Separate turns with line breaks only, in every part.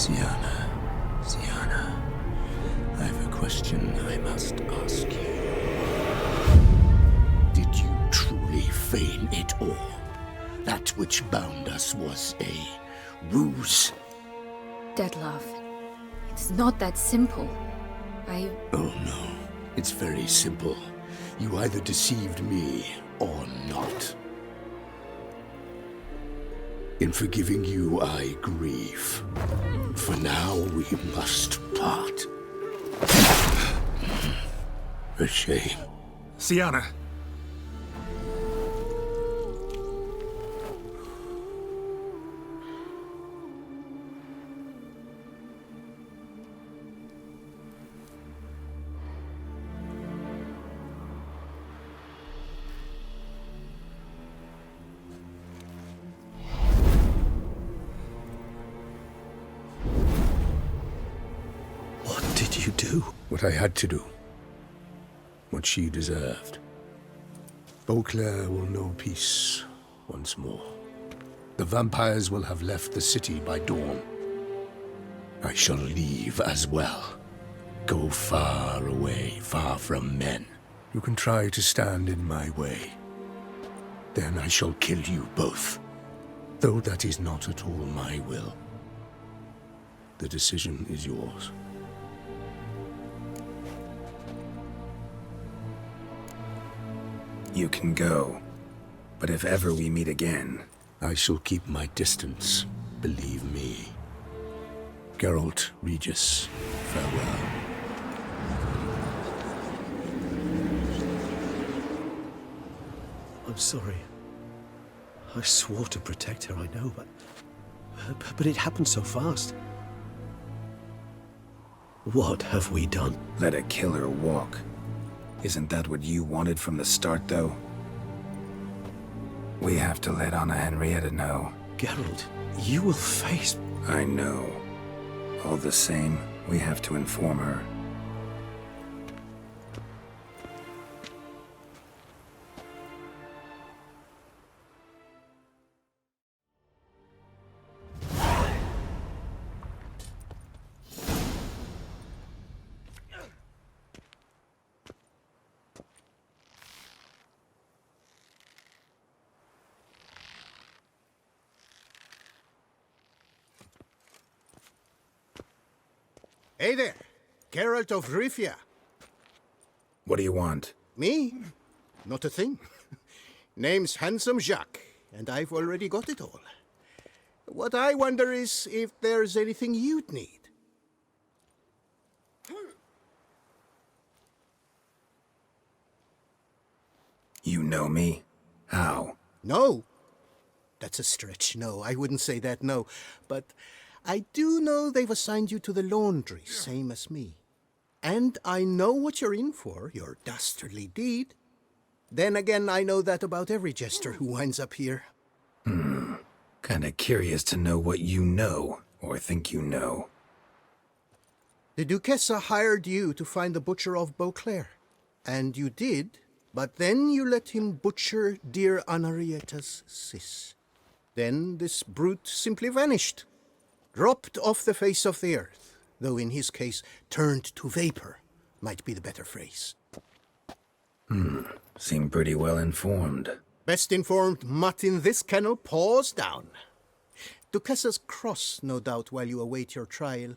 Syanna, Syanna, I have a question I must ask you. Did you truly feign it all? That which bound us was a ruse?
Dettlaff, it's not that simple.
Oh no, it's very simple. You either deceived me or not. In forgiving you, I grieve. For now, we must part. A shame.
Syanna!
What did you do? What I had to do. What she deserved. Beauclair will know peace once more. The vampires will have left the city by dawn. I shall leave as well. Go far away, far from men. You can try to stand in my way. Then I shall kill you both. Though that is not at all my will. The decision is yours.
You can go. But if ever we meet again...
I shall keep my distance, believe me. Geralt, Regis, farewell.
I'm sorry. I swore to protect her, I know, but it happened so fast. What have we done?
Let a killer walk. Isn't that what you wanted from the start, though? We have to let Anna Henrietta know.
Geralt, you will face...
I know. All the same, we have to inform her.
Hey there, Geralt of Rivia.
What do you want?
Me? Not a thing. Name's Handsome Jacques, and I've already got it all. What I wonder is if there's anything you'd need.
You know me? How?
No. That's a stretch, no. I wouldn't say that, no. But I do know they've assigned you to the laundry, same as me. And I know what you're in for, your dastardly deed. Then again, I know that about every jester who winds up here.
Kinda curious to know what you know, or think you know.
The Duchessa hired you to find the butcher of Beauclair. And you did, but then you let him butcher dear Anarietta's sis. Then this brute simply vanished. Dropped off the face of the earth, though in his case, turned to vapor, might be the better phrase.
Seem pretty well informed.
Best informed mutt in this kennel paws down. Duchessa's cross, no doubt, while you await your trial,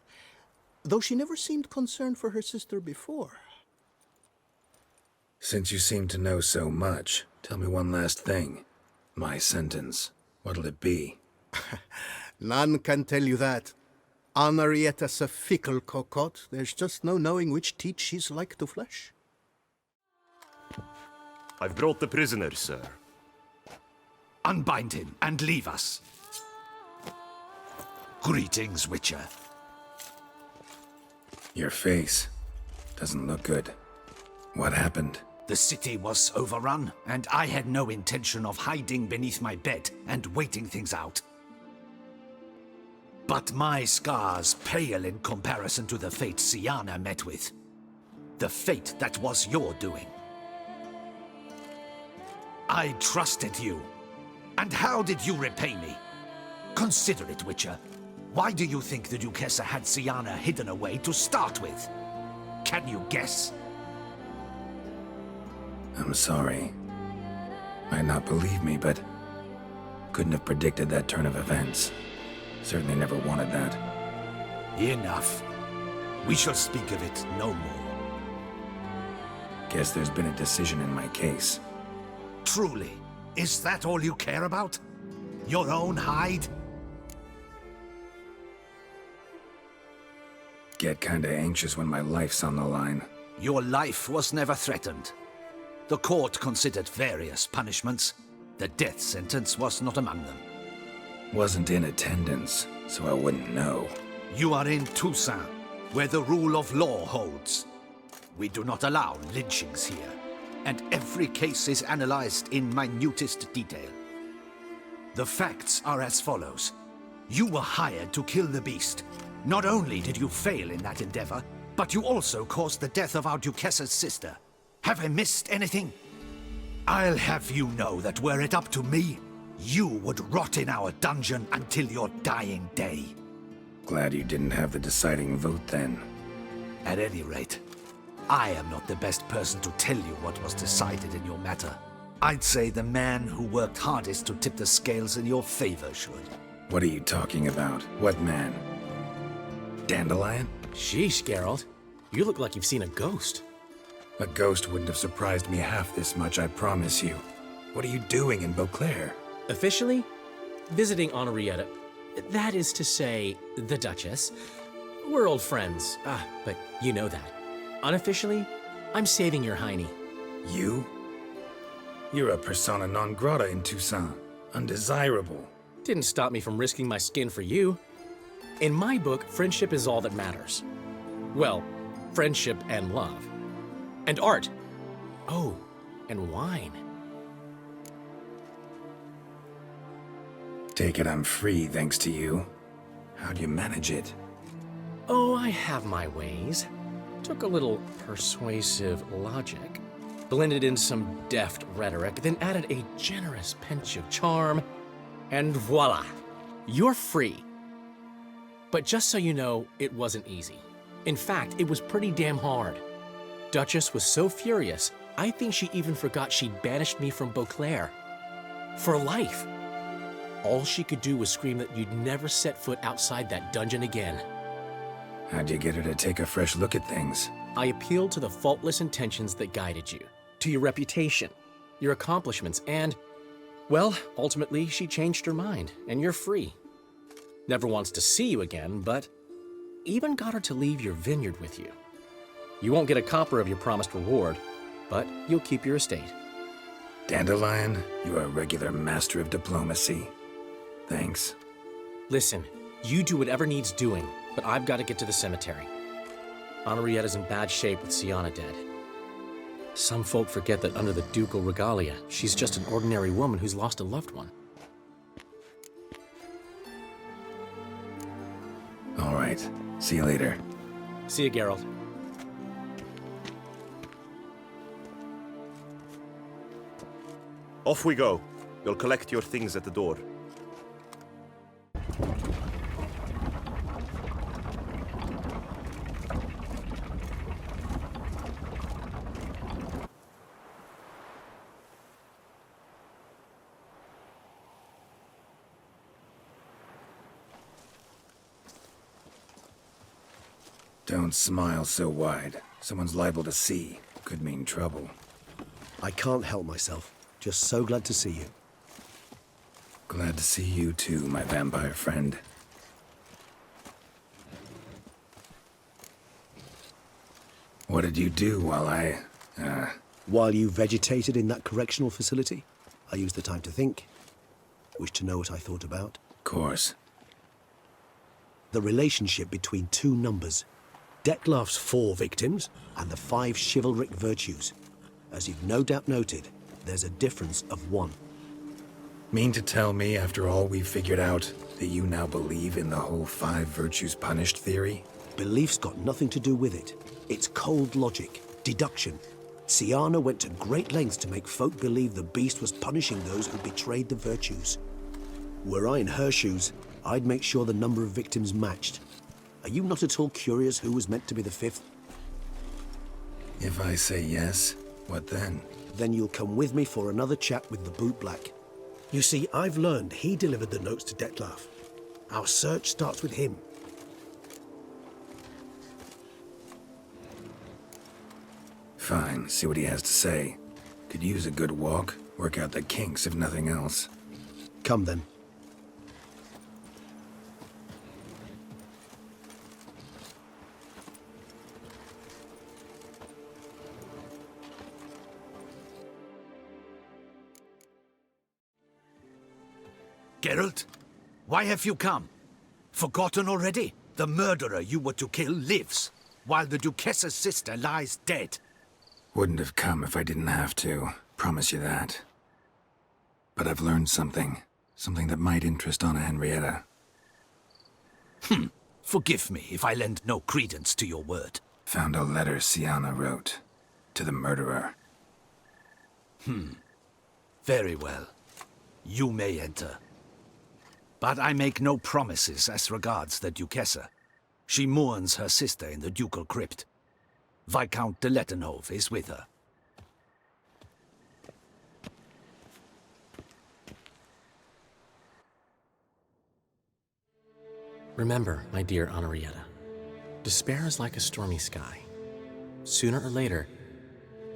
though she never seemed concerned for her sister before.
Since you seem to know so much, tell me one last thing. My sentence, what'll it be?
None can tell you that. Anarietta's a fickle cocotte. There's just no knowing which teat she's like to flesh.
I've brought the prisoner, sir.
Unbind him and leave us. Greetings, Witcher.
Your face doesn't look good. What happened?
The city was overrun, and I had no intention of hiding beneath my bed and waiting things out. But my scars pale in comparison to the fate Syanna met with. The fate that was your doing. I trusted you. And how did you repay me? Consider it, Witcher. Why do you think the Duchessa had Syanna hidden away to start with? Can you guess?
I'm sorry. Might not believe me, but couldn't have predicted that turn of events. Certainly never wanted that.
Enough. We shall speak of it no more.
Guess there's been a decision in my case.
Truly, is that all you care about? Your own hide?
Get kinda anxious when my life's on the line.
Your life was never threatened. The court considered various punishments. The death sentence was not among them.
Wasn't in attendance, so I wouldn't know.
You are in Toussaint, where the rule of law holds. We do not allow lynchings here, and every case is analyzed in minutest detail. The facts are as follows. You were hired to kill the beast. Not only did you fail in that endeavor, but you also caused the death of our Duchessa's sister. Have I missed anything? I'll have you know that were it up to me, you would rot in our dungeon until your dying day.
Glad you didn't have the deciding vote then.
At any rate, I am not the best person to tell you what was decided in your matter. I'd say the man who worked hardest to tip the scales in your favor should.
What are you talking about? What man? Dandelion?
Sheesh, Geralt. You look like you've seen a ghost.
A ghost wouldn't have surprised me half this much, I promise you. What are you doing in Beauclair?
Officially, visiting Henrietta. That is to say, the Duchess. We're old friends. But you know that. Unofficially, I'm saving your hiney.
You? You're a persona non grata in Toussaint. Undesirable.
Didn't stop me from risking my skin for you. In my book, friendship is all that matters. Well, friendship and love. And art. Oh, and wine.
Take it I'm free thanks to you. How'd you manage it?
Oh, I have my ways. Took a little persuasive logic, blended in some deft rhetoric, then added a generous pinch of charm, and voila, you're free. But just so you know, it wasn't easy. In fact, it was pretty damn hard. Duchess was so furious, I think she even forgot she'd banished me from Beauclair. For life. All she could do was scream that you'd never set foot outside that dungeon again.
How'd you get her to take a fresh look at things?
I appealed to the faultless intentions that guided you, to your reputation, your accomplishments, and, well, ultimately she changed her mind, and you're free. Never wants to see you again, but even got her to leave your vineyard with you. You won't get a copper of your promised reward, but you'll keep your estate.
Dandelion, you're a regular master of diplomacy. Thanks.
Listen, you do whatever needs doing, but I've got to get to the cemetery. Henrietta's in bad shape with Syanna dead. Some folk forget that under the ducal regalia, she's just an ordinary woman who's lost a loved one.
All right. See you later.
See you, Geralt.
Off we go. You'll collect your things at the door.
Don't smile so wide. Someone's liable to see. Could mean trouble.
I can't help myself. Just so glad to see you.
Glad to see you too, my vampire friend. What did you do while
While you vegetated in that correctional facility, I used the time to think. Wish to know what I thought about?
Course.
The relationship between two numbers. Dettlaff's 4 victims and the 5 chivalric virtues. As you've no doubt noted, there's a difference of 1.
Mean to tell me, after all we've figured out, that you now believe in the whole 5 virtues punished theory?
Belief's got nothing to do with it. It's cold logic, deduction. Syanna went to great lengths to make folk believe the beast was punishing those who betrayed the virtues. Were I in her shoes, I'd make sure the number of victims matched. Are you not at all curious who was meant to be the fifth?
If I say yes, what then?
Then you'll come with me for another chat with the bootblack. You see, I've learned he delivered the notes to Dettlaff. Our search starts with him.
Fine, see what he has to say. Could use a good walk, work out the kinks if nothing else.
Come then.
Geralt, why have you come? Forgotten already? The murderer you were to kill lives, while the Duchessa's sister lies dead.
Wouldn't have come if I didn't have to. Promise you that. But I've learned something. Something that might interest Anna Henrietta.
Forgive me if I lend no credence to your word.
Found a letter Syanna wrote. To the murderer.
Very well. You may enter. But I make no promises as regards the Duchessa. She mourns her sister in the ducal crypt. Viscount de Lettenhove is with her.
Remember, my dear Henrietta, despair is like a stormy sky. Sooner or later,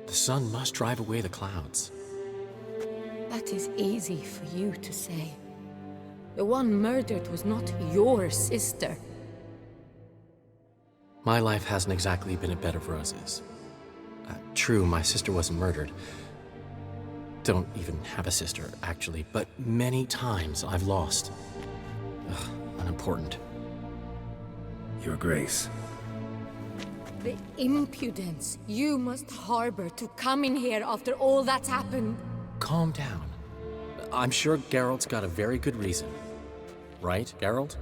the sun must drive away the clouds.
That is easy for you to say. The one murdered was not your sister.
My life hasn't exactly been a bed of roses. True, my sister wasn't murdered. Don't even have a sister, actually, but many times I've lost. Ugh, unimportant.
Your Grace.
The impudence you must harbor to come in here after all that's happened.
Calm down. I'm sure Geralt's got a very good reason. Right, Geralt?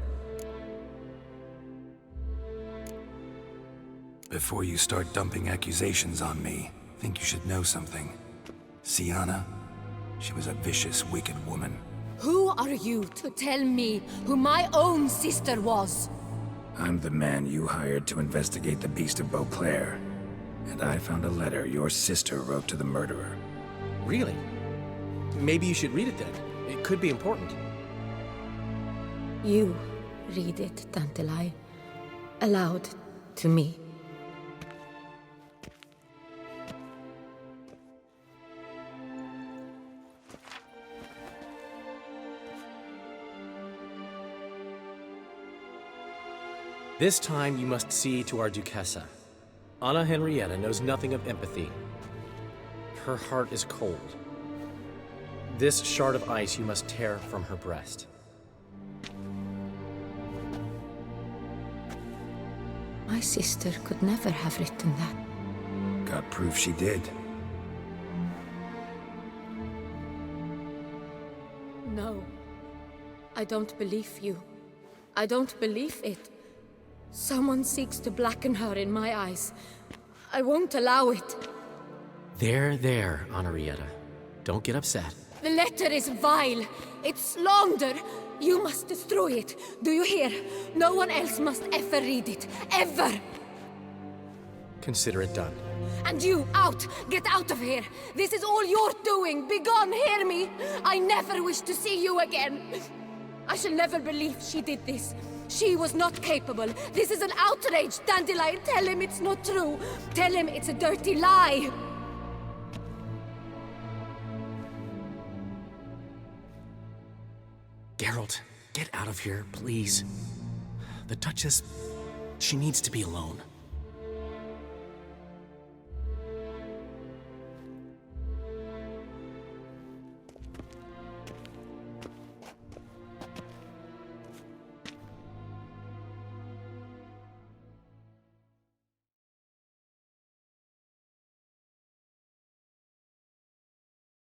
Before you start dumping accusations on me, I think you should know something. Syanna, she was a vicious, wicked woman.
Who are you to tell me who my own sister was?
I'm the man you hired to investigate the Beast of Beauclair. And I found a letter your sister wrote to the murderer.
Really? Maybe you should read it then. It could be important.
You read it, Dettlaff, aloud to me.
This time you must see to our Duchessa. Anna Henrietta knows nothing of empathy. Her heart is cold. This shard of ice you must tear from her breast.
My sister could never have written that.
Got proof she did.
No. I don't believe you. I don't believe it. Someone seeks to blacken her in my eyes. I won't allow it.
There, Henrietta. Don't get upset.
The letter is vile. It's slander. You must destroy it. Do you hear? No one else must ever read it. Ever!
Consider it done.
And you, out! Get out of here! This is all you're doing! Begone, hear me! I never wish to see you again! I shall never believe she did this. She was not capable. This is an outrage, Dandelion. Tell him it's not true. Tell him it's a dirty lie.
Geralt, get out of here, please. The Duchess, she needs to be alone.